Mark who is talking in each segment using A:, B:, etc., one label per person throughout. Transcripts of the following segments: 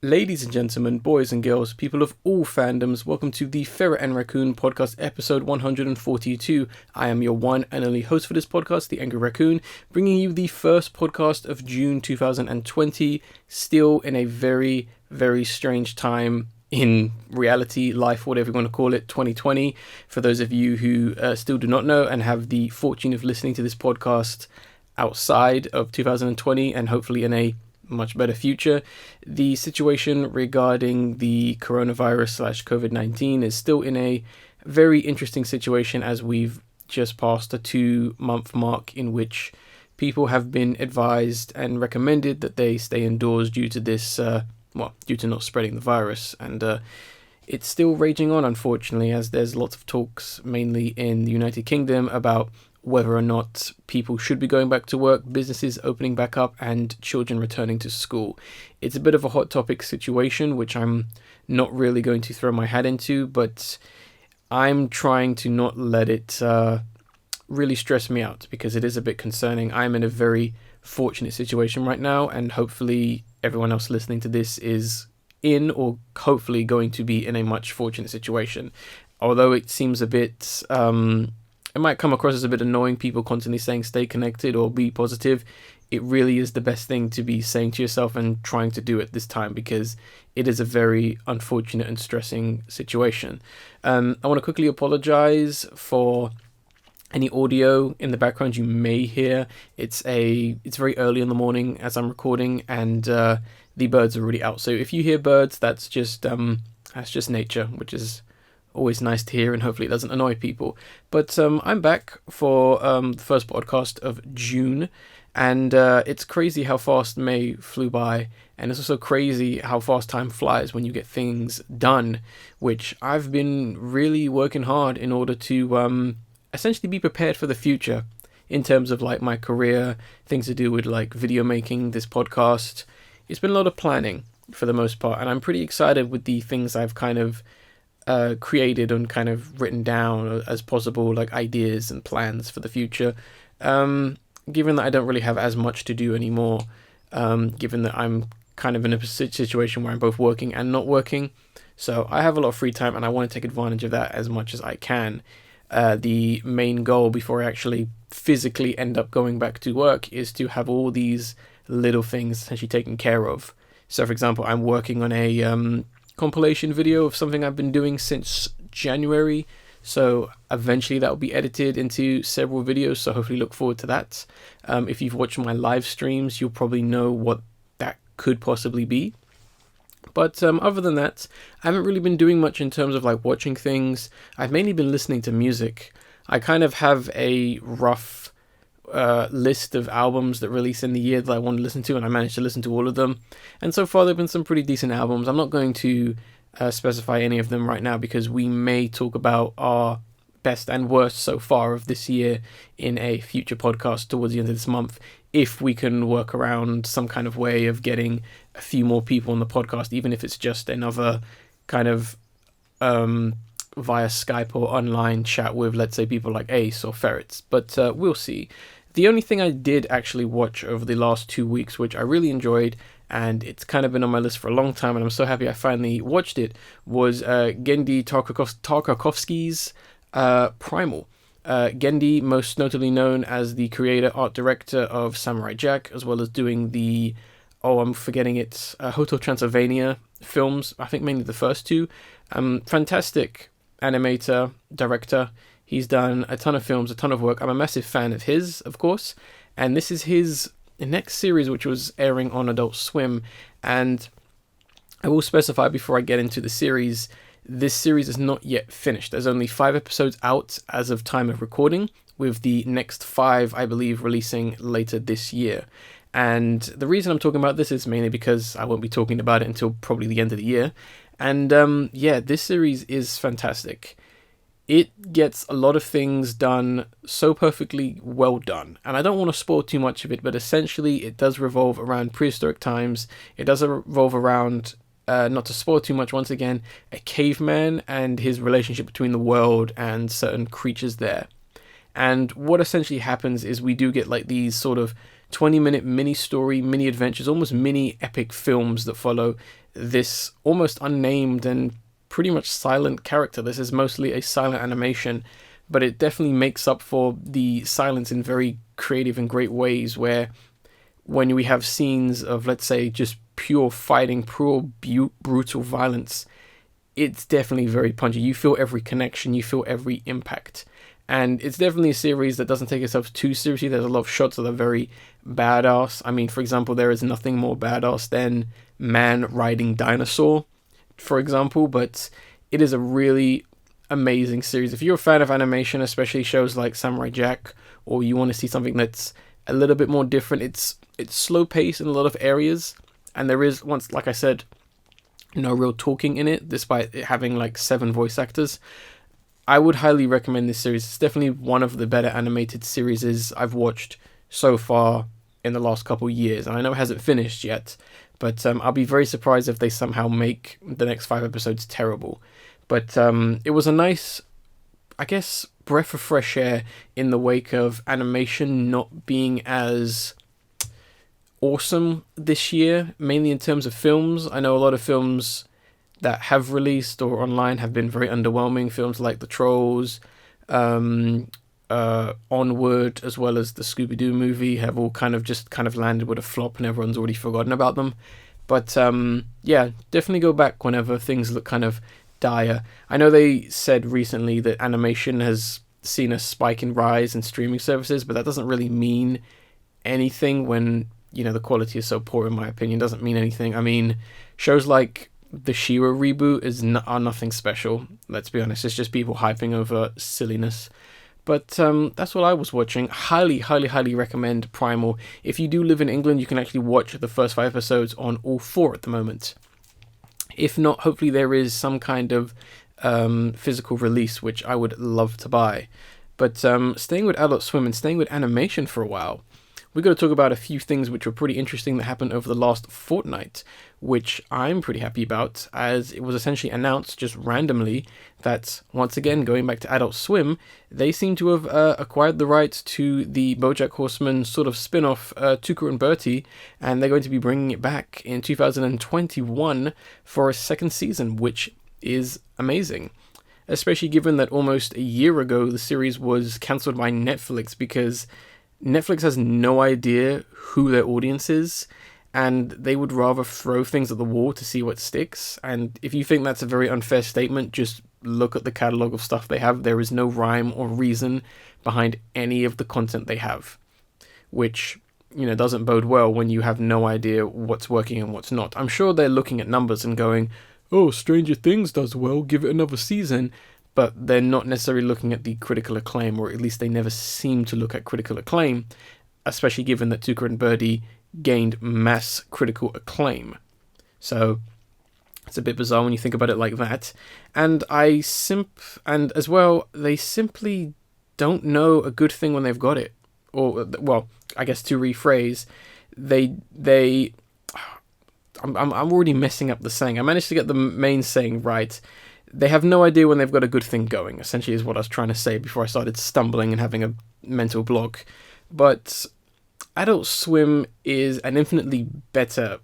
A: Ladies and gentlemen, boys and girls, people of all fandoms, welcome to the Ferret Raccoon podcast episode 142. I am your one and only host for this podcast, the Angry Raccoon, bringing you the first podcast of June 2020, still in a very, very strange time in reality, life, whatever you want to call it, 2020. For those of you who still do not know and have the fortune of listening to this podcast outside of 2020 and hopefully in a much better future, the situation regarding the coronavirus slash COVID-19 is still in a very interesting situation, as we've just passed a 2-month mark in which people have been advised and recommended that they stay indoors due to this, due to not spreading the virus. And it's still raging on, unfortunately, as there's lots of talks, mainly in the United Kingdom, about whether or not people should be going back to work, businesses opening back up, and children returning to school. It's a bit of a hot topic situation, which I'm not really going to throw my hat into, but I'm trying to not let it really stress me out, because it is a bit concerning. I'm in a very fortunate situation right now, and hopefully everyone else listening to this is in, or hopefully going to be in, a much fortunate situation. Although it seems a bit it might come across as a bit annoying, people constantly saying stay connected or be positive. It really is the best thing to be saying to yourself and trying to do at this time, because it is a very unfortunate and stressing situation. I want to quickly apologize for any audio in the background you may hear. It's very early in the morning as I'm recording, and the birds are already out. So if you hear birds, that's just nature, which is always nice to hear, and hopefully it doesn't annoy people. But I'm back for the first podcast of June, and it's crazy how fast May flew by, and it's also crazy how fast time flies when you get things done, which I've been really working hard in order to essentially be prepared for the future in terms of like my career, things to do with like video making, this podcast. It's been a lot of planning for the most part, and I'm pretty excited with the things I've kind of created and kind of written down as possible like ideas and plans for the future, given that I don't really have as much to do anymore, given that I'm kind of in a situation where I'm both working and not working, so I have a lot of free time and I want to take advantage of that as much as I can. The main goal before I actually physically end up going back to work is to have all these little things actually taken care of. So for example, I'm working on a compilation video of something I've been doing since January, so eventually that will be edited into several videos, so hopefully look forward to that. If you've watched my live streams, you'll probably know what that could possibly be. But other than that, I haven't really been doing much in terms of like watching things. I've mainly been listening to music. I kind of have a rough list of albums that release in the year that I want to listen to, and I managed to listen to all of them, and so far there have been some pretty decent albums. I'm not going to specify any of them right now, because we may talk about our best and worst so far of this year in a future podcast towards the end of this month, if we can work around some kind of way of getting a few more people on the podcast, even if it's just another kind of via Skype or online chat with, let's say, people like Ace or Ferrets, but we'll see. The only thing I did actually watch over the last 2 weeks, which I really enjoyed, and it's kind of been on my list for a long time, and I'm so happy I finally watched it, was Genndy Tartakovsky's Primal. Genndy, most notably known as the creator, art director of Samurai Jack, as well as doing the, I'm forgetting it, Hotel Transylvania films, I think mainly the first two. Fantastic animator, director. He's done a ton of films, a ton of work. I'm a massive fan of his, of course, and this is his next series, which was airing on Adult Swim. And I will specify before I get into the series, this series is not yet finished. There's only 5 episodes out as of time of recording, with the next 5, I believe, releasing later this year. And the reason I'm talking about this is mainly because I won't be talking about it until probably the end of the year. And this series is fantastic. It gets a lot of things done so perfectly well done. And I don't want to spoil too much of it, but essentially it does revolve around prehistoric times. It does revolve around, not to spoil too much once again, a caveman and his relationship between the world and certain creatures there. And what essentially happens is we do get like these sort of 20-minute mini story, mini adventures, almost mini epic films that follow this almost unnamed and pretty much silent character. This is mostly a silent animation, but it definitely makes up for the silence in very creative and great ways, where when we have scenes of, let's say, just pure fighting, pure brutal violence, it's definitely very punchy. You feel every connection, you feel every impact. And it's definitely a series that doesn't take itself too seriously. There's a lot of shots that are very badass. I mean, for example, there is nothing more badass than man riding dinosaur, for example, but it is a really amazing series. If you're a fan of animation, especially shows like Samurai Jack, or you want to see something that's a little bit more different, it's slow paced in a lot of areas, and there is, once, like I said, no real talking in it, despite it having like 7 voice actors. I would highly recommend this series. It's definitely one of the better animated series I've watched so far in the last couple years, and I know it hasn't finished yet, but I'll be very surprised if they somehow make the next 5 episodes terrible. But it was a nice, I guess, breath of fresh air in the wake of animation not being as awesome this year, mainly in terms of films. I know a lot of films that have released or online have been very underwhelming. Films like The Trolls, Onward, as well as the Scooby-Doo movie have all kind of landed with a flop, and everyone's already forgotten about them. But yeah, definitely go back whenever things look kind of dire. I know they said recently that animation has seen a spike in rise in streaming services, but that doesn't really mean anything when, you know, the quality is so poor, in my opinion. It doesn't mean anything. I mean, shows like the She-Ra reboot are nothing special, let's be honest. It's just people hyping over silliness. But that's what I was watching. Highly, highly, highly recommend Primal. If you do live in England, you can actually watch the first 5 episodes on all 4 at the moment. If not, hopefully there is some kind of physical release, which I would love to buy. But staying with Adult Swim and staying with animation for a while, we're going to talk about a few things which were pretty interesting that happened over the last fortnight, which I'm pretty happy about, as it was essentially announced just randomly that, once again, going back to Adult Swim, they seem to have acquired the rights to the BoJack Horseman sort of spin-off, Tuca Bertie, and they're going to be bringing it back in 2021 for a second season, which is amazing. Especially given that almost a year ago the series was cancelled by Netflix because Netflix has no idea who their audience is, and they would rather throw things at the wall to see what sticks. And if you think that's a very unfair statement, just look at the catalogue of stuff they have. There is no rhyme or reason behind any of the content they have, which, you know, doesn't bode well when you have no idea what's working and what's not. I'm sure they're looking at numbers and going, oh, Stranger Things does well, give it another season. But they're not necessarily looking at the critical acclaim, or at least they never seem to look at critical acclaim, especially given that Tuca Bertie gained mass critical acclaim. So it's a bit bizarre when you think about it like that. And and as well, they simply don't know a good thing when they've got it. Or, well, I guess to rephrase, I'm already messing up the saying. I managed to get the main saying right. They have no idea when they've got a good thing going, essentially, is what I was trying to say before I started stumbling and having a mental block. But Adult Swim is an infinitely better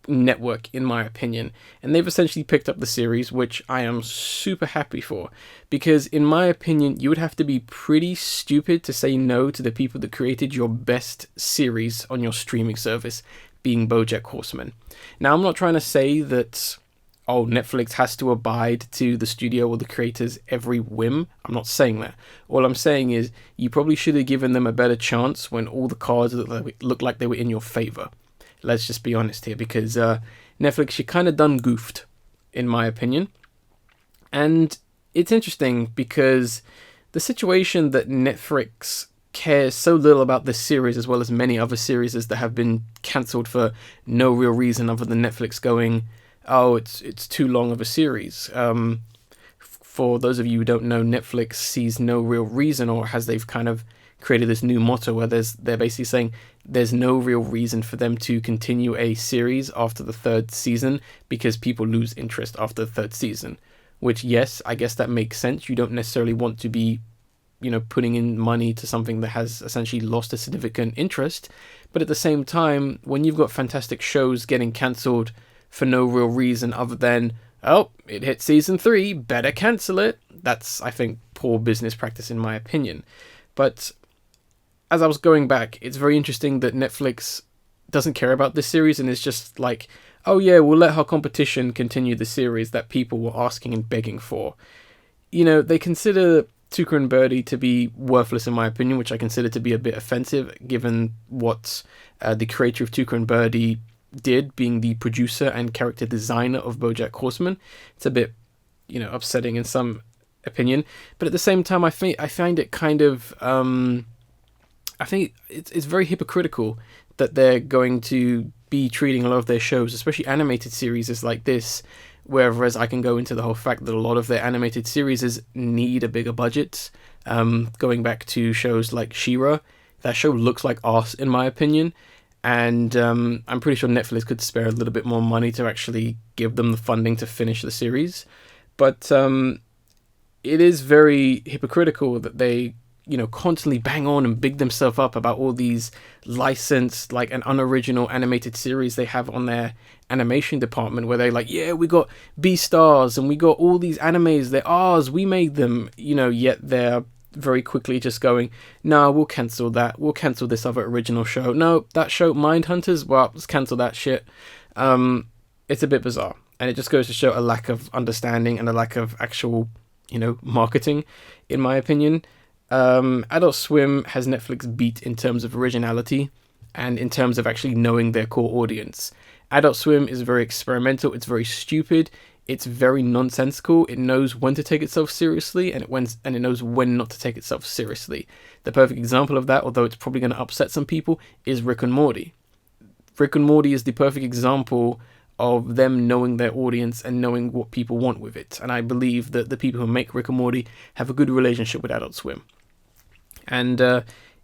A: network, in my opinion, and they've essentially picked up the series, which I am super happy for, because in my opinion, you would have to be pretty stupid to say no to the people that created your best series on your streaming service, being BoJack Horseman. Now, I'm not trying to say that Netflix has to abide to the studio or the creators' every whim. I'm not saying that. All I'm saying is you probably should have given them a better chance when all the cards looked like they were in your favor. Let's just be honest here, because Netflix, you kind of done goofed, in my opinion. And it's interesting because the situation that Netflix cares so little about this series, as well as many other series that have been cancelled for no real reason other than Netflix going, oh, it's too long of a series. For those of you who don't know, Netflix sees no real reason, or they've kind of created this new motto where they're basically saying there's no real reason for them to continue a series after the 3rd season because people lose interest after the 3rd season. Which, yes, I guess that makes sense. You don't necessarily want to be putting in money to something that has essentially lost a significant interest. But at the same time, when you've got fantastic shows getting cancelled for no real reason other than, oh, it hit season 3, better cancel it, that's, I think, poor business practice in my opinion. But as I was going back, it's very interesting that Netflix doesn't care about this series and is just like, oh yeah, we'll let our competition continue the series that people were asking and begging for. They consider Tuca Bertie to be worthless in my opinion, which I consider to be a bit offensive given what the creator of Tuca Bertie did, being the producer and character designer of BoJack Horseman. It's a bit, upsetting in some opinion, but at the same time, I find it kind of, I think it's very hypocritical that they're going to be treating a lot of their shows, especially animated series, as like this, whereas I can go into the whole fact that a lot of their animated series need a bigger budget. Going back to shows like She-Ra, that show looks like arse in my opinion, and I'm pretty sure Netflix could spare a little bit more money to actually give them the funding to finish the series. But it is very hypocritical that they constantly bang on and big themselves up about all these licensed, like, an unoriginal animated series they have on their animation department, where they're like, yeah, we got B-Stars and we got all these animes, they're ours, we made them, yet they're very quickly just going, no, we'll cancel that, we'll cancel this other original show, no, that show, Mindhunters, well, let's cancel that shit. It's a bit bizarre, and it just goes to show a lack of understanding and a lack of actual, marketing, in my opinion. Adult Swim has Netflix beat in terms of originality and in terms of actually knowing their core audience. Adult Swim is very experimental, it's very stupid, it's very nonsensical, it knows when to take itself seriously and it knows when not to take itself seriously. The perfect example of that, although it's probably going to upset some people, is Rick and Morty. Rick and Morty is the perfect example of them knowing their audience and knowing what people want with it. And I believe that the people who make Rick and Morty have a good relationship with Adult Swim. And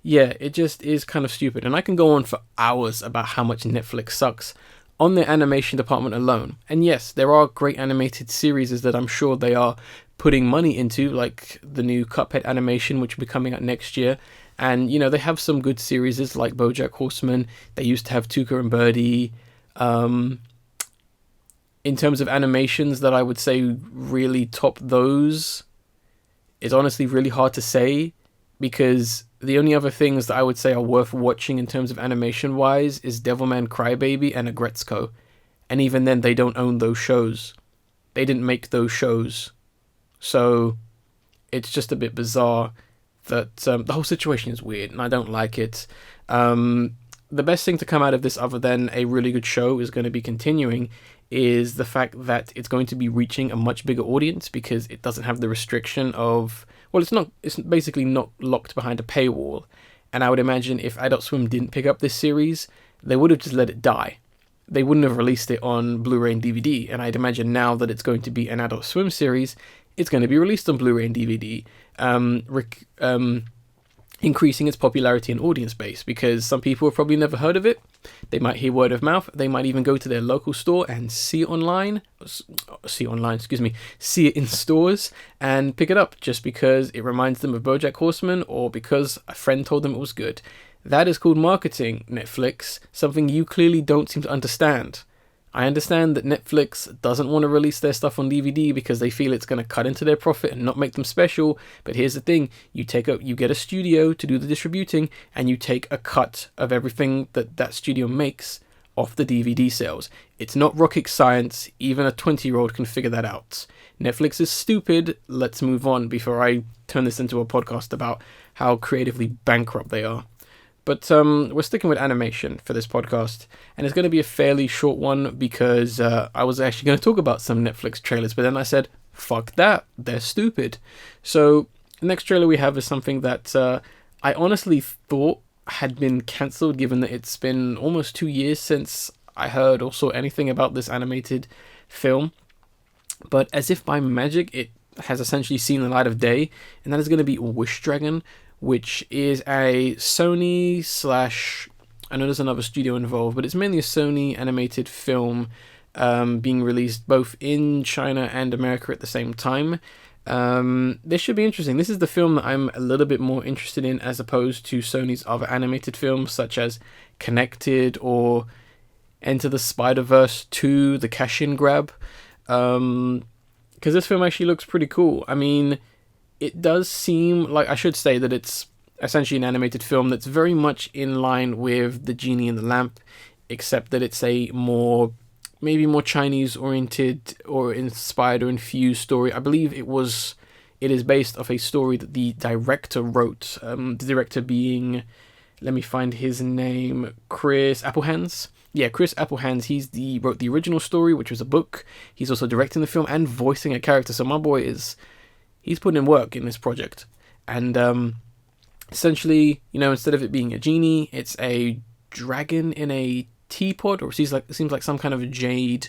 A: it just is kind of stupid. And I can go on for hours about how much Netflix sucks on their animation department alone. And yes, there are great animated series that I'm sure they are putting money into, like the new Cuphead animation, which will be coming out next year. And, they have some good series like BoJack Horseman. They used to have Tuca Bertie. In terms of animations that I would say really top those, it's honestly really hard to say, because the only other things that I would say are worth watching in terms of animation wise is Devilman Crybaby and Agretzko. And even then, they don't own those shows. They didn't make those shows. So it's just a bit bizarre that the whole situation is weird and I don't like it. The best thing to come out of this, other than a really good show is going to be continuing, is the fact that it's going to be reaching a much bigger audience, because it doesn't have the restriction of, well, it's basically not locked behind a paywall. And I would imagine if Adult Swim didn't pick up this series, they would have just let it die. They wouldn't have released it on Blu-ray and DVD. And I'd imagine now that it's going to be an Adult Swim series, it's going to be released on Blu-ray and DVD. Increasing its popularity and audience base, because some people have probably never heard of it. They might hear word of mouth. They might even go to their local store and see it in stores and pick it up just because it reminds them of BoJack Horseman or because a friend told them it was good. That is called marketing, Netflix, something you clearly don't seem to understand. I understand that Netflix doesn't want to release their stuff on DVD because they feel it's going to cut into their profit and not make them special. But here's the thing, you get a studio to do the distributing, and you take a cut of everything that studio makes off the DVD sales. It's not rocket science, even a 20-year-old can figure that out. Netflix is stupid, let's move on before I turn this into a podcast about how creatively bankrupt they are. But we're sticking with animation for this podcast, and it's going to be a fairly short one because I was actually going to talk about some Netflix trailers, but then I said, fuck that, they're stupid. So the next trailer we have is something that I honestly thought had been cancelled, given that it's been almost 2 years since I heard or saw anything about this animated film. But as if by magic, it has essentially seen the light of day, and that is going to be Wish Dragon, which is a Sony / I know there's another studio involved, but it's mainly a Sony animated film being released both in China and America at the same time. This should be interesting. This is the film that I'm a little bit more interested in as opposed to Sony's other animated films such as Connected or Enter the Spider-Verse 2, The Cash-In Grab. Because this film actually looks pretty cool. I mean, it does seem like, I should say that it's essentially an animated film that's very much in line with The Genie and the Lamp, except that it's a maybe more Chinese oriented or inspired or infused story. I believe it is based off a story that the director wrote. The director being, let me find his name, Chris Applehands. Yeah, Chris Applehands. He wrote the original story, which was a book. He's also directing the film and voicing a character. So my boy he's putting in work in this project. And essentially, instead of it being a genie, it's a dragon in a teapot, or it seems like some kind of jade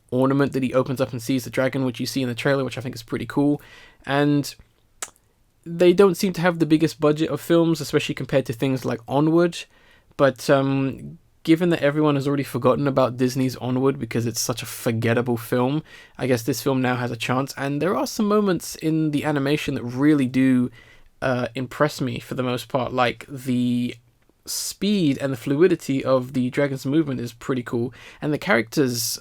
A: ornament that he opens up and sees the dragon, which you see in the trailer, which I think is pretty cool. And they don't seem to have the biggest budget of films, especially compared to things like Onward. But given that everyone has already forgotten about Disney's Onward because it's such a forgettable film, I guess this film now has a chance. And there are some moments in the animation that really do impress me for the most part. Like the speed and the fluidity of the dragon's movement is pretty cool, and the characters,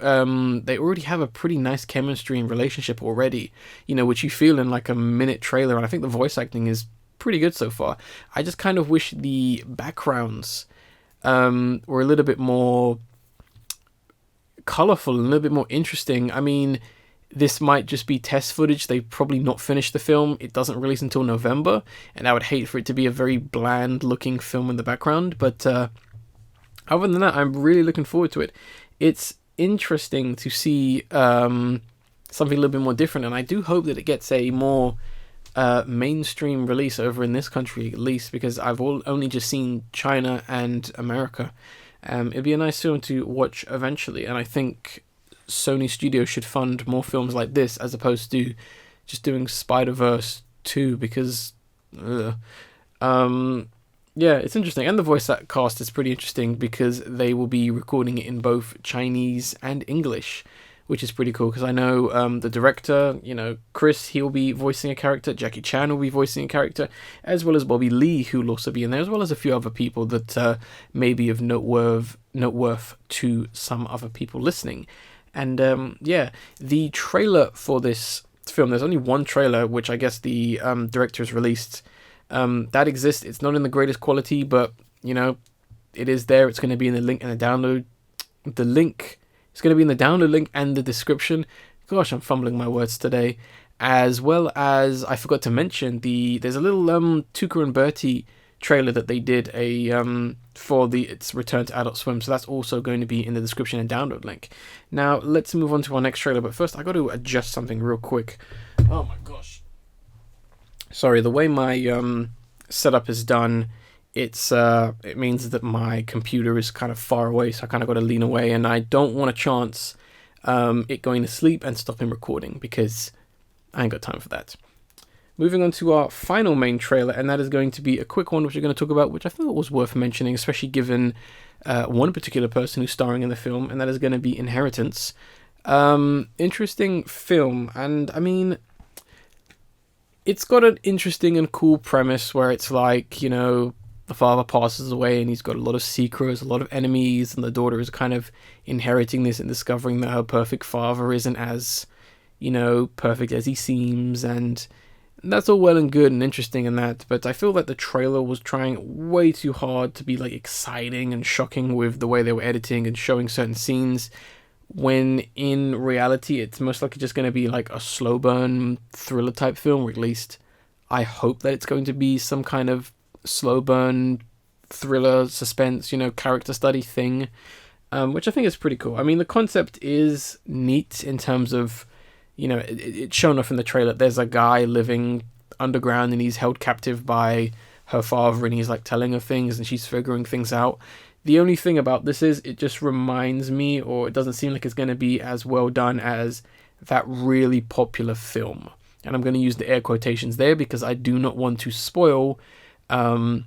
A: they already have a pretty nice chemistry and relationship already, which you feel in like a minute trailer, and I think the voice acting is pretty good so far. I just kind of wish the backgrounds were a little bit more colorful and a little bit more interesting. I mean, this might just be test footage. They've probably not finished the film. It doesn't release until November, and I would hate for it to be a very bland looking film in the background. But other than that, I'm really looking forward to it. It's interesting to see something a little bit more different, and I do hope that it gets a more mainstream release over in this country, at least, because I've only just seen China and America. It'd be a nice film to watch eventually, and I think Sony Studios should fund more films like this as opposed to just doing Spider-Verse 2, because yeah, it's interesting. And the voice cast is pretty interesting because they will be recording it in both Chinese and English, which is pretty cool, because I know the director, Chris, he'll be voicing a character, Jackie Chan will be voicing a character, as well as Bobby Lee, who will also be in there, as well as a few other people that may be of note worth to some other people listening. And yeah, the trailer for this film, there's only one trailer, which I guess the director has released. That exists. It's not in the greatest quality, but, it is there. It's going to be in the link and the download. The link is going to be in the download link and the description. Gosh, I'm fumbling my words today. As well as, I forgot to mention, there's a little Tuca Bertie trailer that they did for its return to Adult Swim, so that's also going to be in the description and download link. Now let's move on to our next trailer, but first I got to adjust something real quick. Oh my gosh, sorry, the way my setup is done, it means that my computer is kind of far away, so I kind of got to lean away, and I don't want to chance it going to sleep and stopping recording, because I ain't got time for that. Moving on to our final main trailer, and that is going to be a quick one, which we're going to talk about, which I thought was worth mentioning, especially given one particular person who's starring in the film, and that is going to be Inheritance. Interesting film, and I mean, it's got an interesting and cool premise where it's like, the father passes away and he's got a lot of secrets, a lot of enemies, and the daughter is kind of inheriting this and discovering that her perfect father isn't as, perfect as he seems, and that's all well and good and interesting and that, but I feel that the trailer was trying way too hard to be like exciting and shocking with the way they were editing and showing certain scenes, when in reality it's most likely just going to be like a slow burn thriller type film, or at least I hope that it's going to be some kind of slow burn thriller suspense, character study thing, which I think is pretty cool. I mean, the concept is neat in terms of, it's shown off in the trailer. There's a guy living underground and he's held captive by her father, and he's like telling her things and she's figuring things out. The only thing about this is it just reminds me, or it doesn't seem like it's going to be as well done as that really popular film. And I'm going to use the air quotations there because I do not want to spoil, I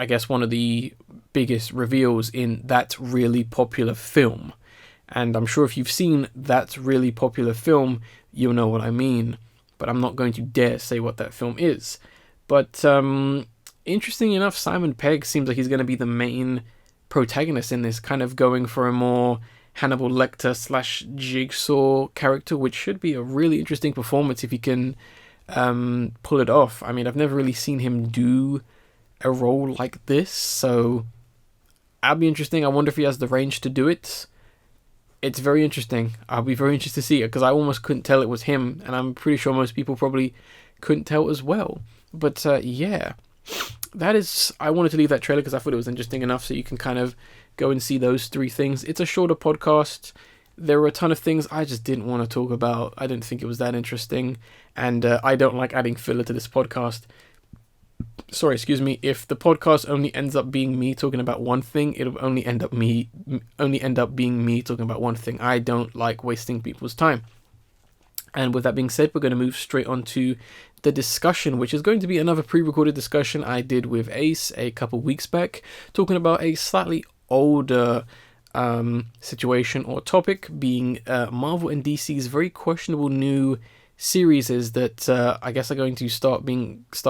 A: guess, one of the biggest reveals in that really popular film. And I'm sure if you've seen that really popular film, you'll know what I mean. But I'm not going to dare say what that film is. But interesting enough, Simon Pegg seems like he's going to be the main protagonist in this, kind of going for a more Hannibal Lecter / Jigsaw character, which should be a really interesting performance if he can pull it off. I mean, I've never really seen him do a role like this, so that'll be interesting. I wonder if he has the range to do it. It's very interesting. I'll be very interested to see it, because I almost couldn't tell it was him, and I'm pretty sure most people probably couldn't tell as well. But yeah, that is, I wanted to leave that trailer because I thought it was interesting enough, so you can kind of go and see those 3 things. It's a shorter podcast. There were a ton of things I just didn't want to talk about. I didn't think it was that interesting, and I don't like adding filler to this podcast. Sorry, excuse me. If the podcast only ends up being me talking about one thing, it'll only end up being me talking about one thing. I don't like wasting people's time. And with that being said, we're going to move straight on to the discussion, which is going to be another pre-recorded discussion I did with Ace a couple weeks back, talking about a slightly older situation or topic, being Marvel and DC's very questionable new series that I guess are going to start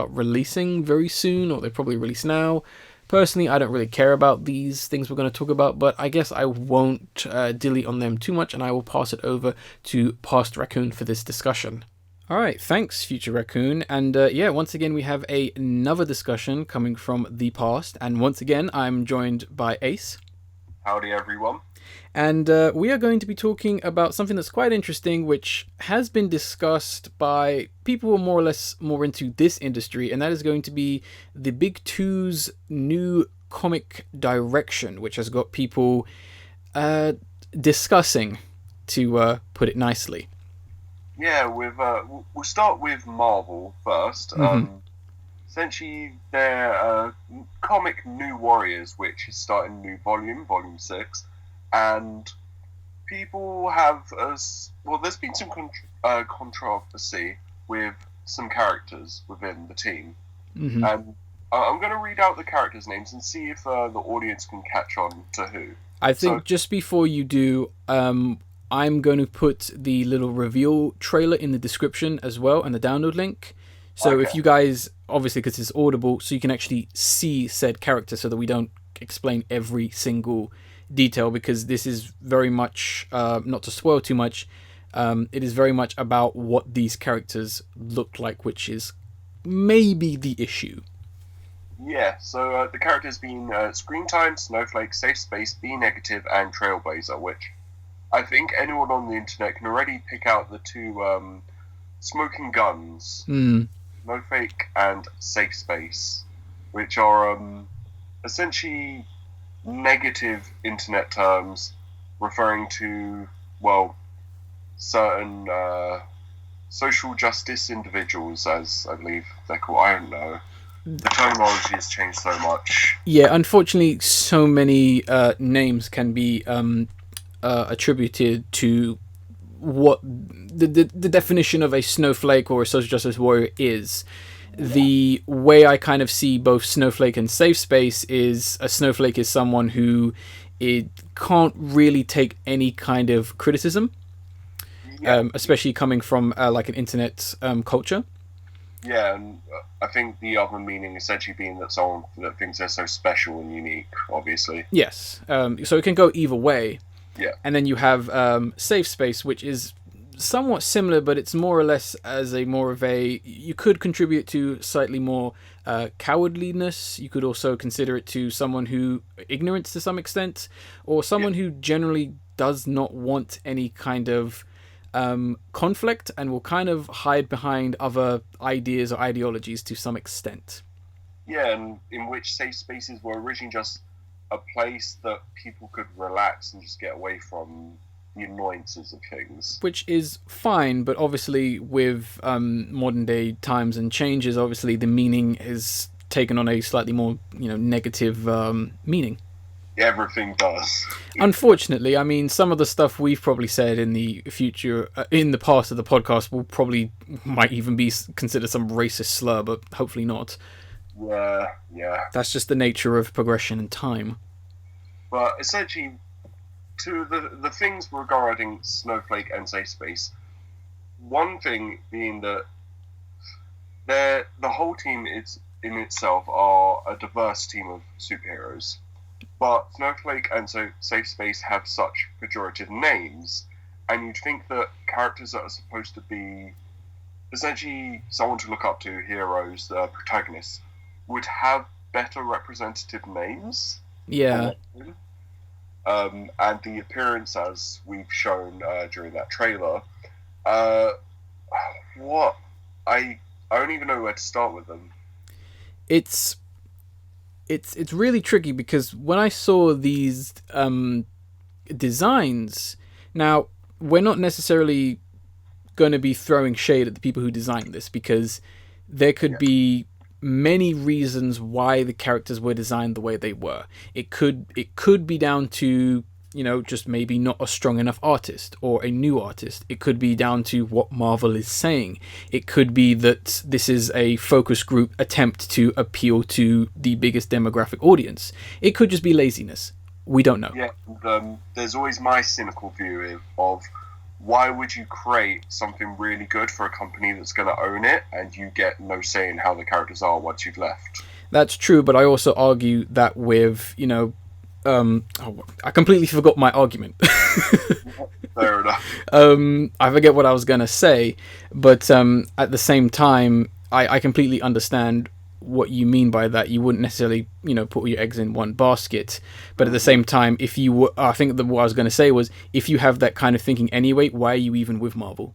A: releasing very soon, or they probably release now. Personally, I don't really care about these things we're going to talk about, but I guess I won't dilly on them too much, and I will pass it over to Past Raccoon for this discussion. Alright, thanks, Future Raccoon, and yeah, once again we have another discussion coming from the past, and once again I'm joined by Ace.
B: Howdy everyone.
A: And we are going to be talking about something that's quite interesting, which has been discussed by people who are more or less more into this industry, and that is going to be the Big Two's new comic direction, which has got people discussing, to put it nicely.
B: Yeah, we'll start with Marvel first.
A: Mm-hmm.
B: Essentially, their comic New Warriors, which is starting a new volume 6. And people have, there's been some controversy with some characters within the team.
A: Mm-hmm.
B: And I'm going to read out the characters' names and see if the audience can catch on to who.
A: I think just before you do, I'm going to put the little reveal trailer in the description as well, and the download link. So if you guys, obviously because it's audible, so you can actually see said character, so that we don't explain every single detail, because this is very much, not to spoil too much, it is very much about what these characters look like, which is maybe the issue.
B: Yeah, so the characters being Screen Time, Snowflake, Safe Space, B Negative, and Trailblazer, which I think anyone on the internet can already pick out the 2 smoking guns, Snowflake and Safe Space, which are essentially negative internet terms referring to, certain social justice individuals, as I believe they're called. I don't know. The terminology has changed so much.
A: Yeah, unfortunately, so many names can be attributed to what the definition of a snowflake or a social justice warrior is. The way I kind of see both Snowflake and Safe Space is a snowflake is someone who can't really take any kind of criticism, especially coming from like an internet culture.
B: Yeah, and I think the other meaning essentially being that someone that thinks they're so special and unique, obviously.
A: Yes, so it can go either way.
B: Yeah.
A: And then you have Safe Space, which is somewhat similar, but it's more or less as a more of a, you could contribute to slightly more cowardliness. You could also consider it to someone who ignorance to some extent, or someone who generally does not want any kind of conflict and will kind of hide behind other ideas or ideologies to some extent.
B: Yeah, and in which safe spaces were originally just a place that people could relax and just get away from the annoyances of things.
A: Which is fine, but obviously with modern day times and changes, obviously the meaning is taken on a slightly more, negative meaning.
B: Everything does.
A: Unfortunately, I mean, some of the stuff we've probably said in the future, in the past of the podcast, might even be considered some racist slur, but hopefully not.
B: Yeah.
A: That's just the nature of progression and time.
B: But essentially, to the things regarding Snowflake and Safe Space, one thing being that the whole team is in itself are a diverse team of superheroes, but Snowflake and Safe Space have such pejorative names, and you'd think that characters that are supposed to be essentially someone to look up to, heroes, protagonists, would have better representative names.
A: Yeah.
B: And the appearance, as we've shown during that trailer, what I don't even know where to start with them.
A: It's really tricky because when I saw these designs, now we're not necessarily going to be throwing shade at the people who designed this, because there could be many reasons why the characters were designed the way they were. It could be down to, you know, just maybe not a strong enough artist or a new artist. It could be down to what Marvel is saying. It could be that this is a focus group attempt to appeal to the biggest demographic audience. It could just be laziness. We don't know.
B: Yeah, there's always my cynical view of why would you create something really good for a company that's going to own it and you get no say in how the characters are once you've left?
A: That's true, but I also argue that with, you know, I completely forgot my argument.
B: Fair enough.
A: I forget what I was going to say, but at the same time, I completely understand what you mean by that. You wouldn't necessarily, you know, put all your eggs in one basket, but at the same time, if you were, I think that what I was going to say was, if you have that kind of thinking anyway, why are you even with Marvel?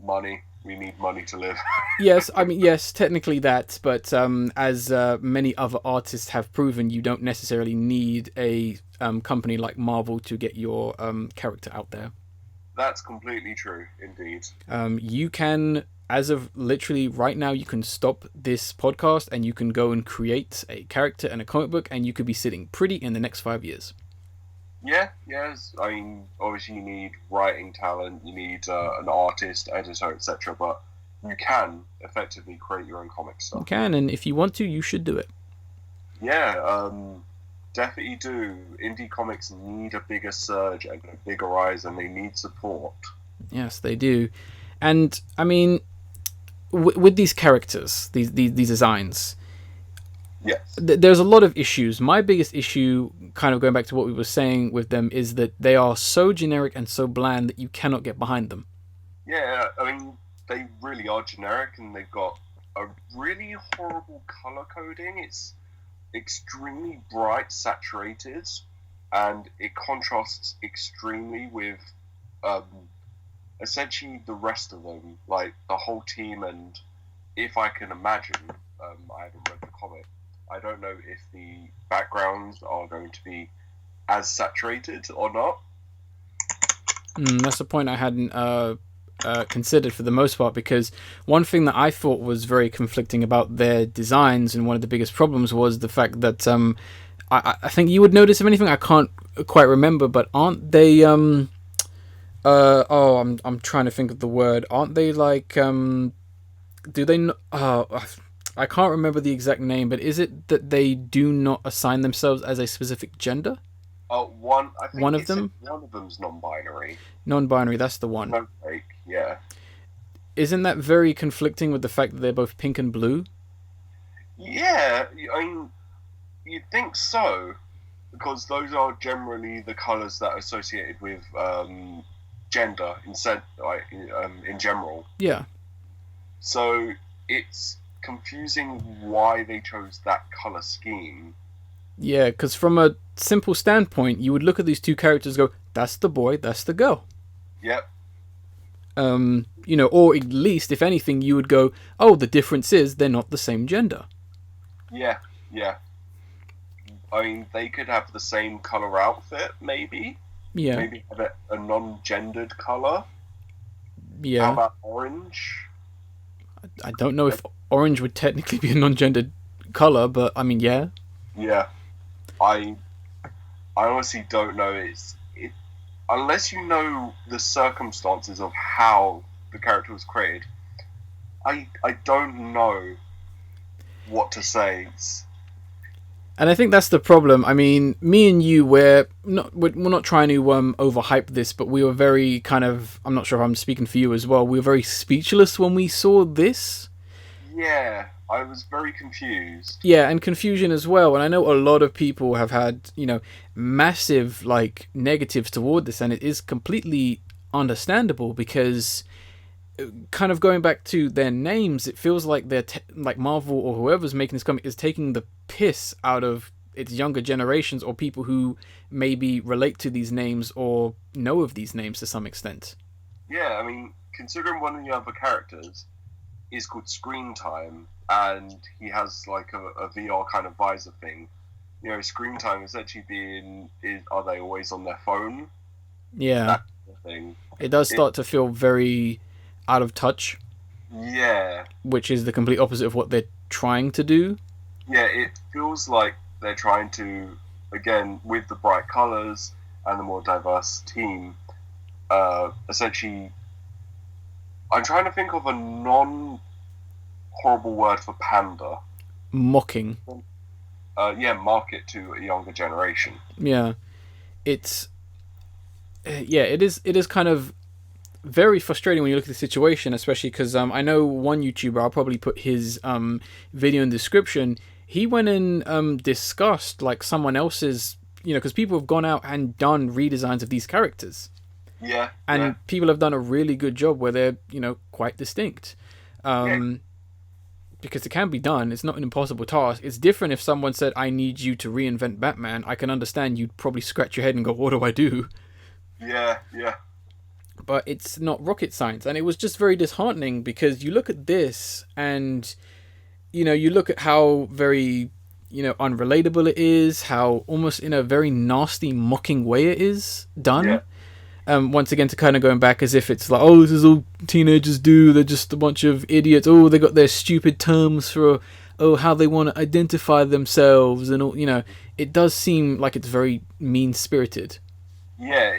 B: Money. We need money to live.
A: Yes, I mean, yes, technically that, but as many other artists have proven, you don't necessarily need a company like Marvel to get your character out there.
B: That's completely true, indeed.
A: You can, as of literally right now, you can stop this podcast and you can go and create a character and a comic book, and you could be sitting pretty in the next 5 years.
B: Yeah, yes. I mean, obviously you need writing talent, you need an artist, editor, etc. But you can effectively create your own comic stuff.
A: You can, and if you want to, you should do it.
B: Yeah, definitely do. Indie comics need a bigger surge and a bigger rise, and they need support.
A: Yes, they do. And I mean, with these characters, these designs,
B: yes,
A: there's a lot of issues. My biggest issue, kind of going back to what we were saying with them, is that they are so generic and so bland that you cannot get behind them.
B: Yeah, I mean, they really are generic, and they've got a really horrible color coding. It's extremely bright, saturated, and it contrasts extremely with essentially the rest of them, like the whole team. And if I can imagine, I haven't read the comic, I don't know if the backgrounds are going to be as saturated or not.
A: That's the point I hadn't considered for the most part, because one thing that I thought was very conflicting about their designs, and one of the biggest problems, was the fact that I think you would notice, if anything, I can't quite remember, but aren't they I'm trying to think of the word. Aren't they like do they I can't remember the exact name, but is it that they do not assign themselves as a specific gender?
B: One of
A: them?
B: One of them's non-binary.
A: Non-binary, that's the one.
B: Snowflake, yeah.
A: Isn't that very conflicting with the fact that they're both pink and blue?
B: Yeah, I mean, you'd think so, because those are generally the colours that are associated with gender instead, like, in general.
A: Yeah.
B: So it's confusing why they chose that colour scheme.
A: Yeah, because from a simple standpoint, you would look at these two characters and go, that's the boy, that's the girl.
B: Yep.
A: You know, or at least, if anything, you would go, oh, the difference is they're not the same gender.
B: Yeah. I mean, they could have the same colour outfit, maybe.
A: Yeah.
B: Maybe have a non-gendered colour.
A: Yeah.
B: How about orange?
A: I don't know if orange would technically be a non-gendered colour, but I mean, yeah.
B: Yeah. I honestly don't know. Unless you know the circumstances of how the character was created, I don't know what to say.
A: And I think that's the problem. I mean, me and you, we're not trying to overhype this, but we were very kind of, I'm not sure if I'm speaking for you as well, we were very speechless when we saw this.
B: Yeah, I was very confused.
A: Yeah, and confusion as well. And I know a lot of people have had, massive like negatives toward this, and it is completely understandable because kind of going back to their names, it feels like they're like Marvel or whoever's making this comic is taking the piss out of its younger generations or people who maybe relate to these names or know of these names to some extent.
B: Yeah, I mean, considering one of the other characters is called Screen Time, and he has like a VR kind of visor thing. Screen Time is actually are they always on their phone?
A: Yeah,
B: that kind of thing.
A: It does start to feel very out of touch.
B: Yeah,
A: which is the complete opposite of what they're trying to do.
B: Yeah, it feels like they're trying to, again, with the bright colours and the more diverse team, essentially, I'm trying to think of a non-horrible word for panda.
A: Mocking.
B: Market to a younger generation.
A: Yeah. It is kind of very frustrating when you look at the situation, especially because I know one YouTuber, I'll probably put his video in the description, he went and discussed like someone else's, because people have gone out and done redesigns of these characters.
B: Yeah.
A: And people have done a really good job where they're, quite distinct. Because it can be done. It's not an impossible task. It's different if someone said, I need you to reinvent Batman. I can understand you'd probably scratch your head and go, what do I do?
B: Yeah.
A: But it's not rocket science. And it was just very disheartening because you look at this and, you look at how very, unrelatable it is, how almost in a very nasty, mocking way it is done.
B: Yeah.
A: Once again, to kind of going back as if it's like, oh, this is all teenagers do. They're just a bunch of idiots. Oh, they got their stupid terms for, how they want to identify themselves. And all, it does seem like it's very mean-spirited.
B: Yeah,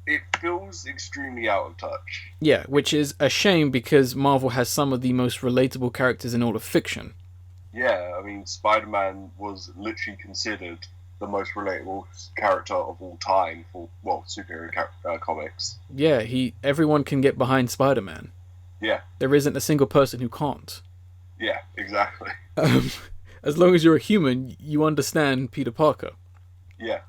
B: it feels extremely out of touch.
A: Yeah, which is a shame because Marvel has some of the most relatable characters in all of fiction.
B: Yeah, I mean, Spider-Man was literally considered the most relatable character of all time for, superhero comics.
A: Yeah, everyone can get behind Spider-Man.
B: Yeah.
A: There isn't a single person who can't.
B: Yeah, exactly.
A: As long as you're a human, you understand Peter Parker.
B: Yeah.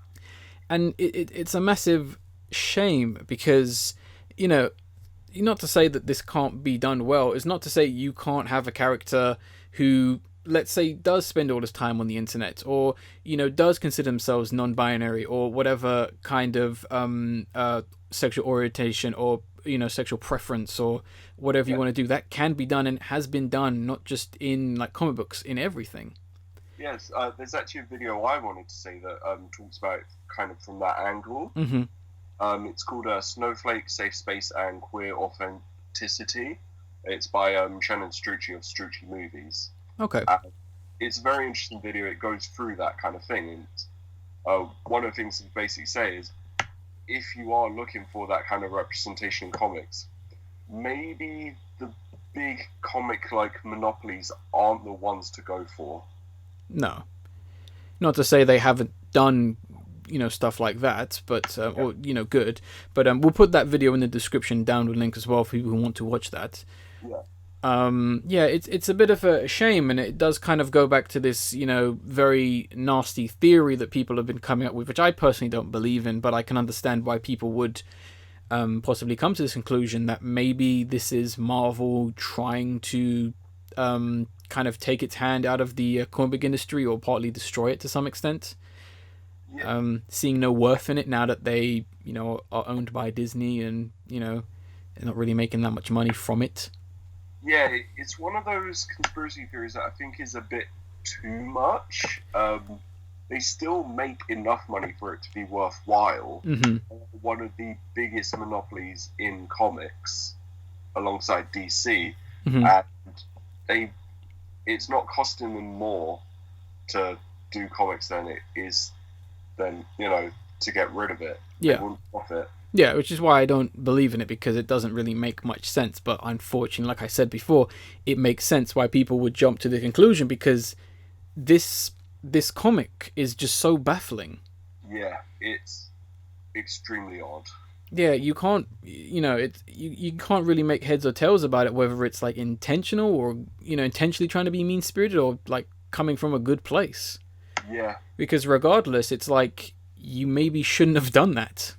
A: And it's a massive shame because, not to say that this can't be done well. It's not to say you can't have a character who, let's say, does spend all his time on the internet or, does consider themselves non-binary or whatever kind of sexual orientation or, sexual preference or whatever you want to do. That can be done and has been done, not just in like comic books, in everything.
B: Yes, there's actually a video I wanted to say that talks about it kind of from that angle.
A: Mm-hmm.
B: It's called Snowflake, Safe Space and Queer Authenticity. It's by Shannon Strucci of Strucci Movies.
A: Okay.
B: It's a very interesting video. It goes through that kind of thing. And one of the things they basically say is, if you are looking for that kind of representation in comics, maybe the big comic-like monopolies aren't the ones to go for.
A: No. Not to say they haven't done, stuff like that, but or good. But we'll put that video in the description down with a link as well for people who want to watch that.
B: Yeah.
A: It's a bit of a shame, and it does kind of go back to this, very nasty theory that people have been coming up with, which I personally don't believe in, but I can understand why people would possibly come to this conclusion that maybe this is Marvel trying to kind of take its hand out of the comic book industry or partly destroy it to some extent. Yeah. Seeing no worth in it now that they, are owned by Disney and, they're not really making that much money from it.
B: Yeah, it's one of those conspiracy theories that I think is a bit too much. They still make enough money for it to be worthwhile.
A: Mm-hmm.
B: One of the biggest monopolies in comics, alongside DC,
A: mm-hmm.
B: and it's not costing them more to do comics than it is to get rid of it.
A: Yeah.
B: They wouldn't profit.
A: Yeah, which is why I don't believe in it, because it doesn't really make much sense. But unfortunately, like I said before, it makes sense why people would jump to the conclusion, because this this comic is just so baffling.
B: Yeah, it's extremely odd.
A: Yeah, you can't, you can't really make heads or tails about it, whether it's like intentional or, intentionally trying to be mean spirited or like coming from a good place.
B: Yeah.
A: Because regardless, it's like you maybe shouldn't have done that.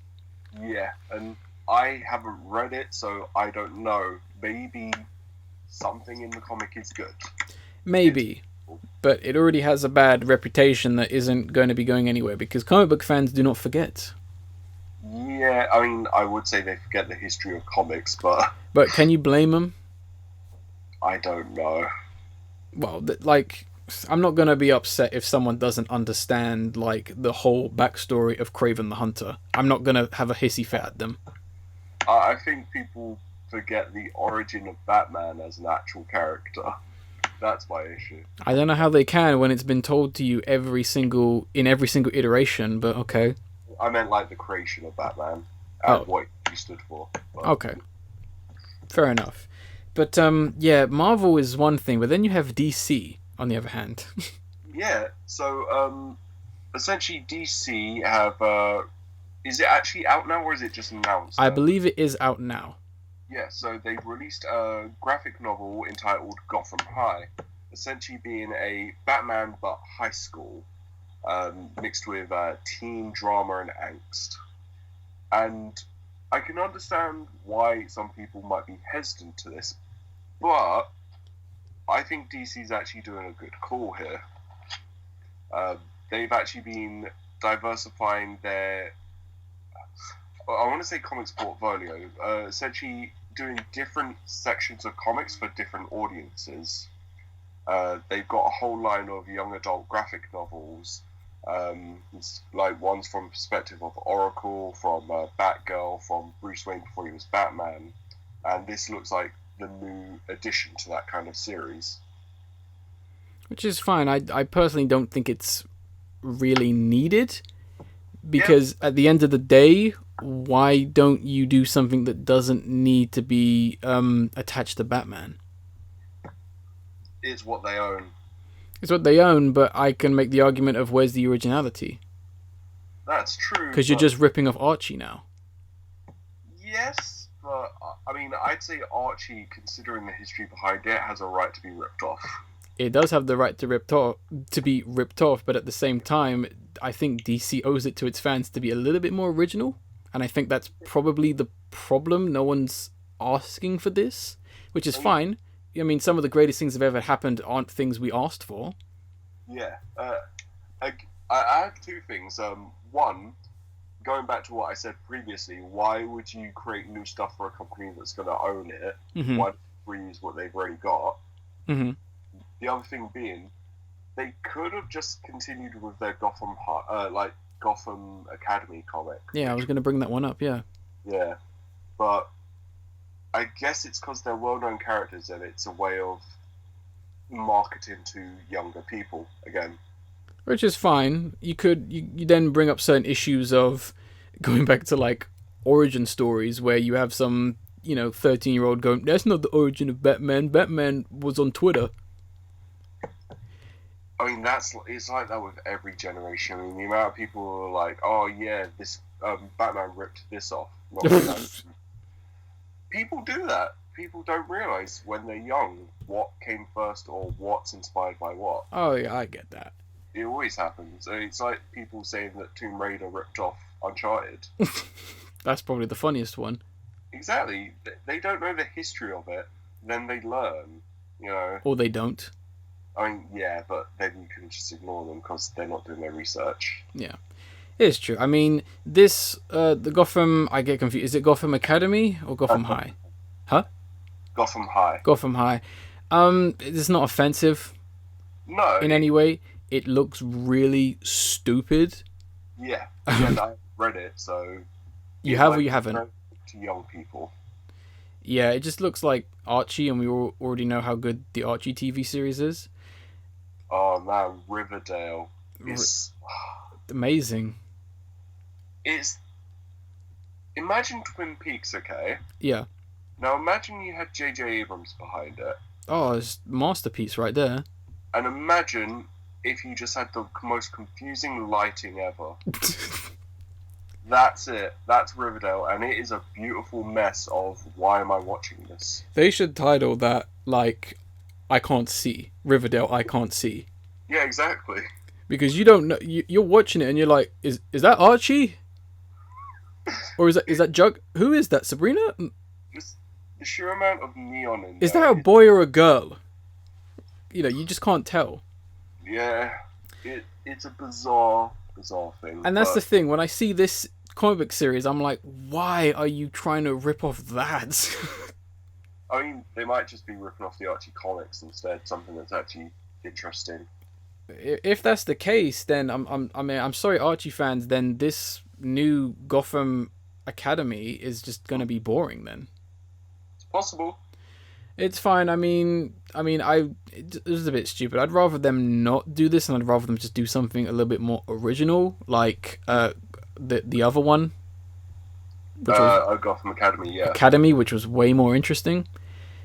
B: Yeah, and I haven't read it, so I don't know. Maybe something in the comic is good.
A: Maybe. But it already has a bad reputation that isn't going to be going anywhere because comic book fans do not forget.
B: Yeah, I mean, I would say they forget the history of comics, but...
A: But can you blame them?
B: I don't know.
A: Well, I'm not going to be upset if someone doesn't understand, like, the whole backstory of Kraven the Hunter. I'm not going to have a hissy fit at them.
B: I think people forget the origin of Batman as an actual character. That's my issue.
A: I don't know how they can when it's been told to you in every single iteration, but okay.
B: I meant like the creation of Batman and what he stood for. But...
A: Okay. Fair enough. But, yeah, Marvel is one thing, but then you have DC, on the other hand.
B: Yeah, so, essentially DC have, is it actually out now or is it just announced?
A: I believe it is out now.
B: Yeah, so they've released a graphic novel entitled Gotham High, essentially being a Batman but high school, mixed with teen drama and angst. And I can understand why some people might be hesitant to this, but I think DC's actually doing a good call here. They've actually been diversifying their... I want to say comics portfolio, essentially doing different sections of comics for different audiences. They've got a whole line of young adult graphic novels, like ones from the perspective of Oracle, from Batgirl, from Bruce Wayne before he was Batman, and this looks like the new addition to that kind of series.
A: Which is fine. I personally don't think it's really needed, because at the end of the day, why don't you do something that doesn't need to be attached to Batman?
B: It's what they own.
A: It's what they own, but I can make the argument of where's the originality?
B: That's true.
A: Because you're just ripping off Archie now.
B: Yes, but I mean, I'd say Archie, considering the history behind it, has a right to be ripped off.
A: It does have the right to be ripped off, but at the same time, I think DC owes it to its fans to be a little bit more original. And I think that's probably the problem. No one's asking for this, which is fine. I mean, some of the greatest things that have ever happened aren't things we asked for.
B: Yeah. I have two things. One, going back to what I said previously, why would you create new stuff for a company that's going to own it?
A: Mm-hmm.
B: Why reuse what they've already got?
A: Mm-hmm.
B: The other thing being, they could have just continued with their Gotham Academy comic.
A: Yeah, I was going to bring that one up, yeah.
B: Yeah, but I guess it's because they're well-known characters and it's a way of marketing to younger people again.
A: Which is fine. You then bring up certain issues of going back to like origin stories where you have some, 13-year-old going, that's not the origin of Batman. Batman was on Twitter.
B: I mean, it's like that with every generation. I mean, the amount of people who are like, oh yeah, this Batman ripped this off. People do that. People don't realise when they're young what came first or what's inspired by what.
A: Oh yeah, I get that.
B: It always happens. It's like people saying that Tomb Raider ripped off Uncharted.
A: That's probably the funniest one.
B: Exactly. They don't know the history of it. Then they learn,
A: Or they don't.
B: I mean, yeah, but then you can just ignore them because they're not doing their research.
A: Yeah. It's true. I mean, this, the Gotham, I get confused. Is it Gotham Academy or Gotham High? Huh?
B: Gotham High.
A: Gotham High. It's not offensive.
B: No.
A: In any way. It looks really stupid.
B: Yeah. And I read it, so...
A: You have or you haven't?
B: To young people.
A: Yeah, it just looks like Archie, and we already know how good the Archie TV series is.
B: Oh man, Riverdale is...
A: amazing.
B: Imagine Twin Peaks, okay?
A: Yeah.
B: Now imagine you had J.J. Abrams behind it.
A: Oh, it's a masterpiece right there.
B: And imagine if you just had the most confusing lighting ever. That's it. That's Riverdale, and it is a beautiful mess of why am I watching this?
A: They should title that, like, I can't see. Riverdale, I can't see.
B: Yeah, exactly.
A: Because you don't know, you're watching it and you're like, is that Archie? Or is that Jug? Who is that? Sabrina?
B: Just the sheer amount of neon in
A: Is
B: there.
A: that a boy or a girl? You know, you just can't tell.
B: Yeah, it's a bizarre thing.
A: And that's the thing, when I see this comic book series, I'm like, why are you trying to rip off that?
B: I mean, they might just be ripping off the Archie comics instead, something that's actually interesting.
A: If that's the case, then I'm sorry, Archie fans. Then this new Gotham Academy is just gonna be boring. Then
B: It's possible.
A: it's fine. It was a bit stupid. I'd rather them not do this, and I'd rather them just do something a little bit more original, like the other one, which was
B: Gotham Academy, yeah.
A: Academy, which was way more interesting.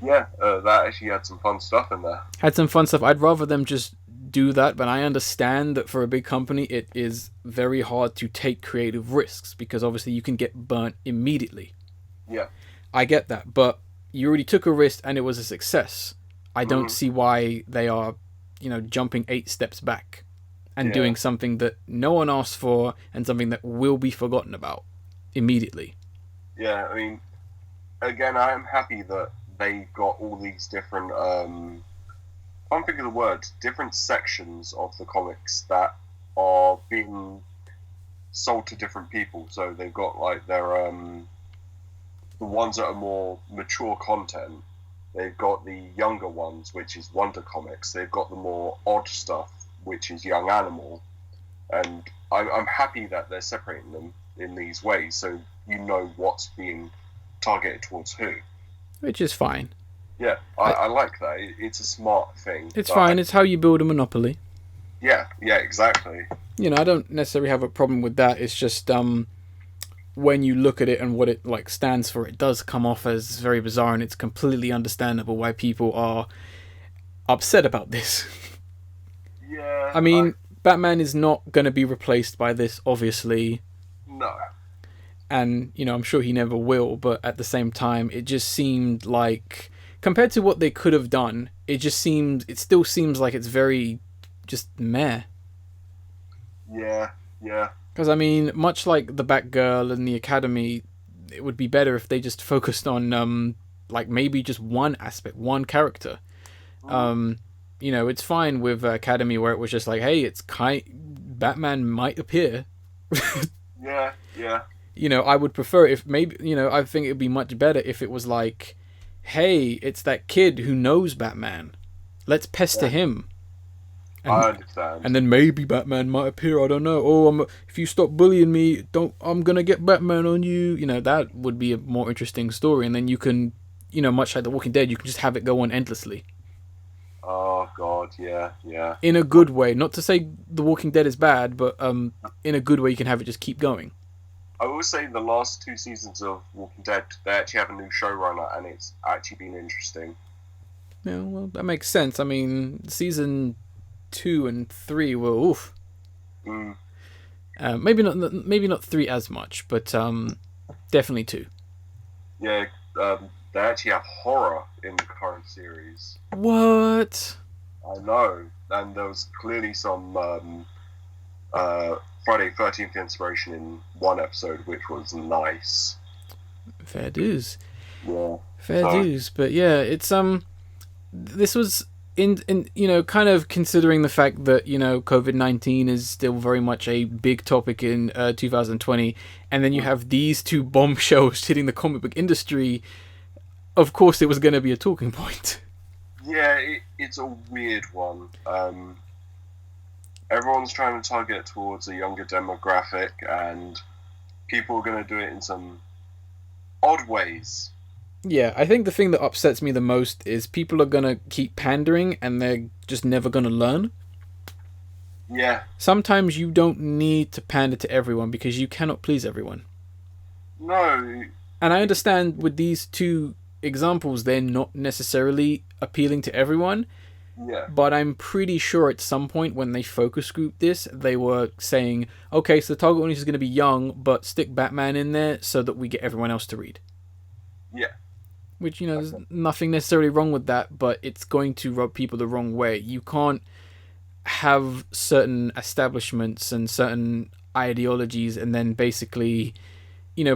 B: Yeah, that actually had some fun stuff in there.
A: Had some fun stuff. I'd rather them just do that, but I understand that for a big company it is very hard to take creative risks because obviously you can get burnt immediately.
B: Yeah.
A: I get that, but you already took a risk and it was a success. I don't see why they are, jumping 8 steps back and doing something that no one asked for and something that will be forgotten about immediately.
B: Yeah, I mean, again, I am happy that they got all these different I can't think of the word, different sections of the comics that are being sold to different people. So they've got like their the ones that are more mature content. They've got the younger ones, which is Wonder Comics. They've got the more odd stuff, which is Young Animal. And I'm happy that they're separating them in these ways, so you know what's being targeted towards who.
A: Which is fine.
B: Yeah, I like that. It's a smart thing.
A: It's fine. It's how you build a monopoly.
B: Yeah, exactly.
A: I don't necessarily have a problem with that. It's just when you look at it and what it like stands for, it does come off as very bizarre, and it's completely understandable why people are upset about this.
B: Yeah.
A: I mean, Batman is not going to be replaced by this, obviously.
B: No.
A: And, I'm sure he never will, but at the same time, it just seemed like, compared to what they could have done, it still seems like it's very just meh.
B: Yeah.
A: Because, much like the Batgirl and the Academy, it would be better if they just focused on, maybe just one aspect, one character. It's fine with Academy where it was just like, hey, Batman might appear.
B: Yeah.
A: I would prefer if maybe, I think it would be much better if it was like, hey, it's that kid who knows Batman. Let's pester him.
B: I understand.
A: And then maybe Batman might appear, I don't know. Oh, if you stop bullying me, I'm going to get Batman on you. That would be a more interesting story. And then you can, much like The Walking Dead, you can just have it go on endlessly.
B: Oh, God, yeah.
A: In a good way. Not to say The Walking Dead is bad, but in a good way you can have it just keep going.
B: I will say the last 2 seasons of Walking Dead, they actually have a new showrunner, and it's actually been interesting.
A: Yeah, well, that makes sense. Season 2 and 3 were oof. Maybe not 3 as much, but definitely 2.
B: Yeah, they actually have horror in the current series.
A: What?
B: I know, and there was clearly some Friday 13th inspiration in one episode, which was nice.
A: Fair dues.
B: Yeah.
A: Fair dues, but yeah, it's this was in kind of considering the fact that COVID-19 is still very much a big topic in 2020, and then you have these 2 bombshells hitting the comic book industry. Of course, it was going to be a talking point.
B: Yeah, it's a weird one. Everyone's trying to target towards a younger demographic, and people are going to do it in some odd ways.
A: Yeah, I think the thing that upsets me the most is people are going to keep pandering, and they're just never going to learn.
B: Yeah.
A: Sometimes you don't need to pander to everyone because you cannot please everyone.
B: No.
A: And I understand with these 2 examples, they're not necessarily appealing to everyone.
B: Yeah.
A: But I'm pretty sure at some point when they focus grouped this, they were saying, okay, so the target audience is going to be young, but stick Batman in there so that we get everyone else to read.
B: Yeah.
A: Which, there's nothing necessarily wrong with that, but it's going to rub people the wrong way. You can't have certain establishments and certain ideologies and then basically,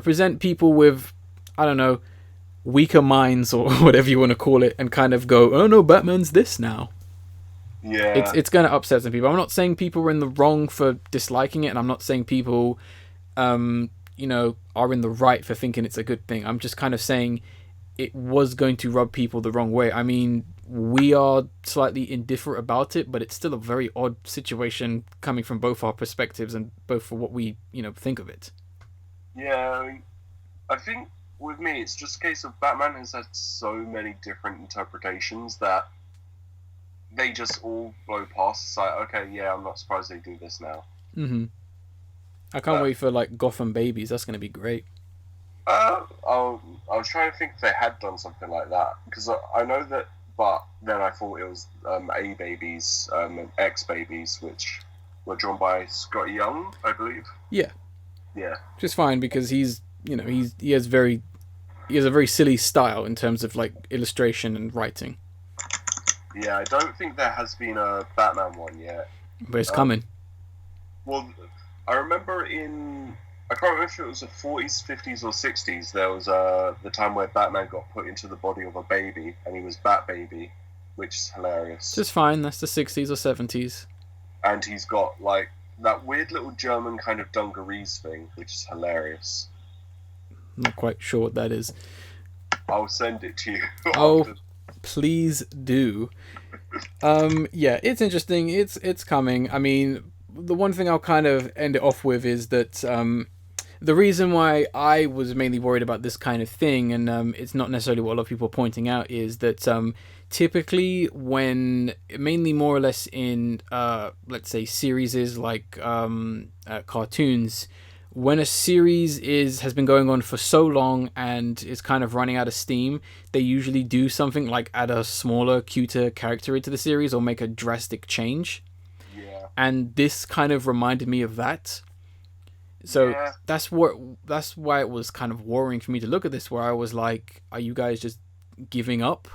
A: present people with, I don't know, weaker minds or whatever you want to call it, and kind of go, oh no, Batman's this now.
B: Yeah.
A: It's going to upset some people. I'm not saying people are in the wrong for disliking it, and I'm not saying people, are in the right for thinking it's a good thing. I'm just kind of saying it was going to rub people the wrong way. I mean, we are slightly indifferent about it, but it's still a very odd situation coming from both our perspectives and both for what we, think of it.
B: Yeah, I think with me, it's just a case of Batman has had so many different interpretations that they just all blow past. It's like, okay, yeah, I'm not surprised they do this now.
A: Mm-hmm. I can't wait for, Gotham Babies. That's going to be great.
B: I was trying to think if they had done something like that, because I know that, but then I thought it was A Babies and X Babies, which were drawn by Scott Young, I believe.
A: Yeah.
B: Yeah.
A: Which is fine because he has a very silly style in terms of illustration and writing.
B: Yeah, I don't think there has been a Batman one yet.
A: But it's coming.
B: Well, I remember I can't remember if it was the 40s, 50s, or 60s. There was the time where Batman got put into the body of a baby, and he was Bat Baby, which is hilarious.
A: Just fine. That's the 60s or 70s.
B: And he's got that weird little German kind of dungarees thing, which is hilarious.
A: I'm not quite sure what that is.
B: I'll send it to you.
A: Oh, please do. Yeah, it's interesting. It's coming. I mean, the one thing I'll kind of end it off with is that the reason why I was mainly worried about this kind of thing, and it's not necessarily what a lot of people are pointing out, is that typically when, mainly more or less in, let's say, series like cartoons, when a series has been going on for so long and is kind of running out of steam, they usually do something like add a smaller, cuter character into the series or make a drastic change.
B: Yeah.
A: And this kind of reminded me of that. So
B: yeah.
A: that's why it was kind of worrying for me to look at this, where I was like, are you guys just giving up?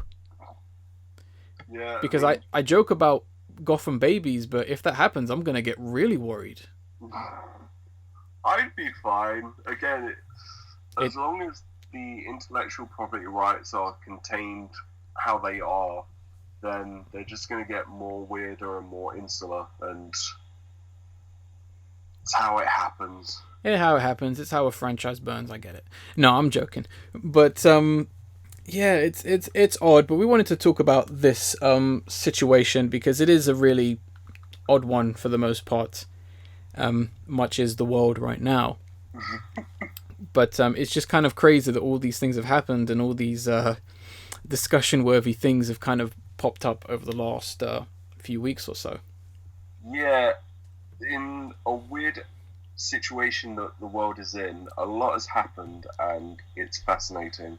B: Yeah.
A: Because I joke about Gotham Babies, but if that happens, I'm going to get really worried.
B: I'd be fine. Again, as long as the intellectual property rights are contained how they are, then they're just going to get more weirder and more insular, and it's how it happens.
A: Yeah, how it happens. It's how a franchise burns. I get it. No, I'm joking. But yeah, it's odd. But we wanted to talk about this situation because it is a really odd one for the most part. Much is the world right now. But it's just kind of crazy that all these things have happened and all these discussion-worthy things have kind of popped up over the last few weeks or so.
B: Yeah, in a weird situation that the world is in, a lot has happened and it's fascinating.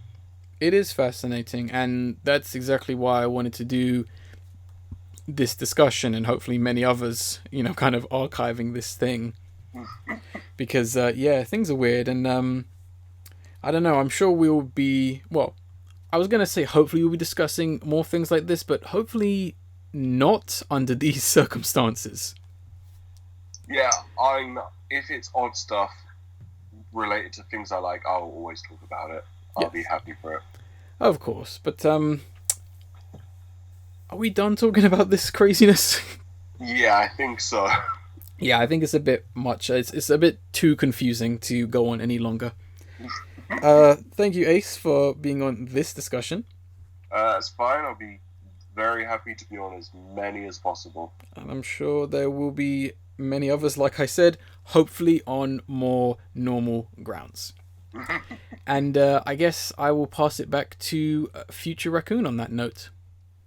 A: It is fascinating, and that's exactly why I wanted to do this discussion, and hopefully many others, kind of archiving this thing. Because, yeah, things are weird, and I don't know, I'm sure we'll be, well, I was going to say hopefully we'll be discussing more things like this, but hopefully not under these circumstances.
B: Yeah, if it's odd stuff related to things I like, I'll always talk about it. I'll be happy for it.
A: Of course, but are we done talking about this craziness?
B: Yeah, I think so.
A: Yeah, I think it's a bit much. It's a bit too confusing to go on any longer. Thank you, Ace, for being on this discussion.
B: It's fine. I'll be very happy to be on as many as possible.
A: And I'm sure there will be many others, like I said, hopefully on more normal grounds. And I guess I will pass it back to Future Raccoon on that note.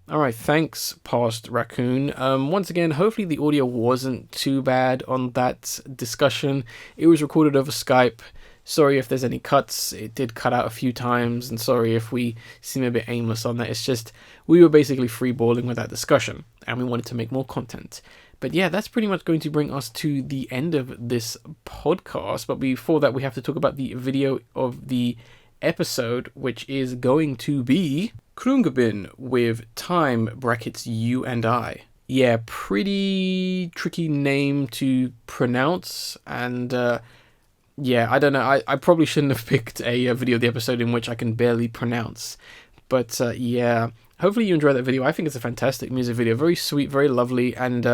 A: Alright, thanks, Past Raccoon. Once again, hopefully the audio wasn't too bad on that discussion. It was recorded over Skype, Sorry if there's any cuts. It did cut out a few times, and sorry if we seem a bit aimless on that. It's just we were basically freeballing with that discussion, and we wanted to make more content. But yeah, that's pretty much going to bring us to the end of this podcast. But before that, we have to talk about the video of the episode, which is going to be Khruangbin with Time brackets You and I. Yeah, pretty tricky name to pronounce, and yeah, I don't know. I probably shouldn't have picked a video of the episode in which I can barely pronounce. But yeah, hopefully you enjoy that video. I think it's a fantastic music video. Very sweet, very lovely. And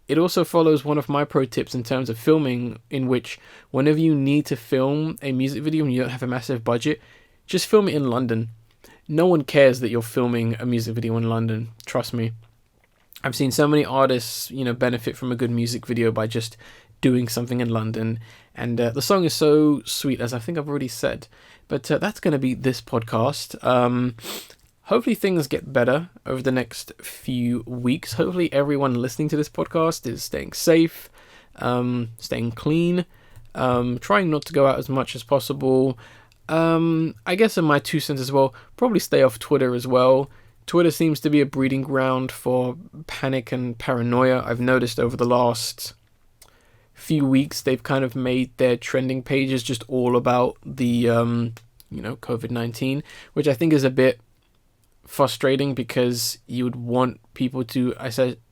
A: it also follows one of my pro tips in terms of filming, in which whenever you need to film a music video and you don't have a massive budget, just film it in London. No one cares that you're filming a music video in London. Trust me. I've seen so many artists, benefit from a good music video by just doing something in London, and the song is so sweet, as I think I've already said. But that's going to be this podcast. Hopefully things get better over the next few weeks. Hopefully everyone listening to this podcast is staying safe, staying clean, trying not to go out as much as possible. I guess in my 2 cents as well, probably stay off Twitter as well. Twitter seems to be a breeding ground for panic and paranoia. I've noticed over the last few weeks they've kind of made their trending pages just all about the COVID-19, which I think is a bit frustrating, because you would want people to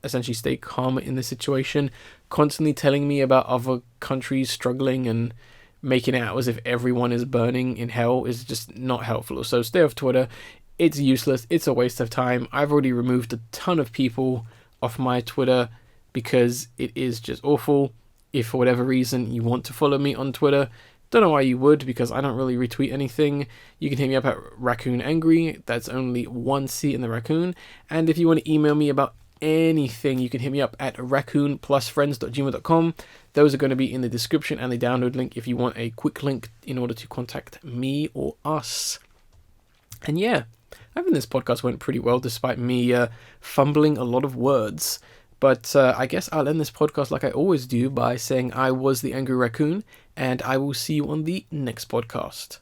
A: essentially stay calm in the situation. Constantly telling me about other countries struggling and making it out as if everyone is burning in hell is just not helpful. So stay off Twitter. It's useless. It's a waste of time. I've already removed a ton of people off my Twitter because it is just awful. If for whatever reason you want to follow me on Twitter, don't know why you would, because I don't really retweet anything. You can hit me up at Raccoon Angry. That's only one C in the raccoon. And if you want to email me about anything, you can hit me up at raccoonplusfriends.gmail.com. Those are going to be in the description and the download link if you want a quick link in order to contact me or us. And yeah, I think this podcast went pretty well despite me fumbling a lot of words. But I guess I'll end this podcast like I always do by saying I was the Angry Raccoon, and I will see you on the next podcast.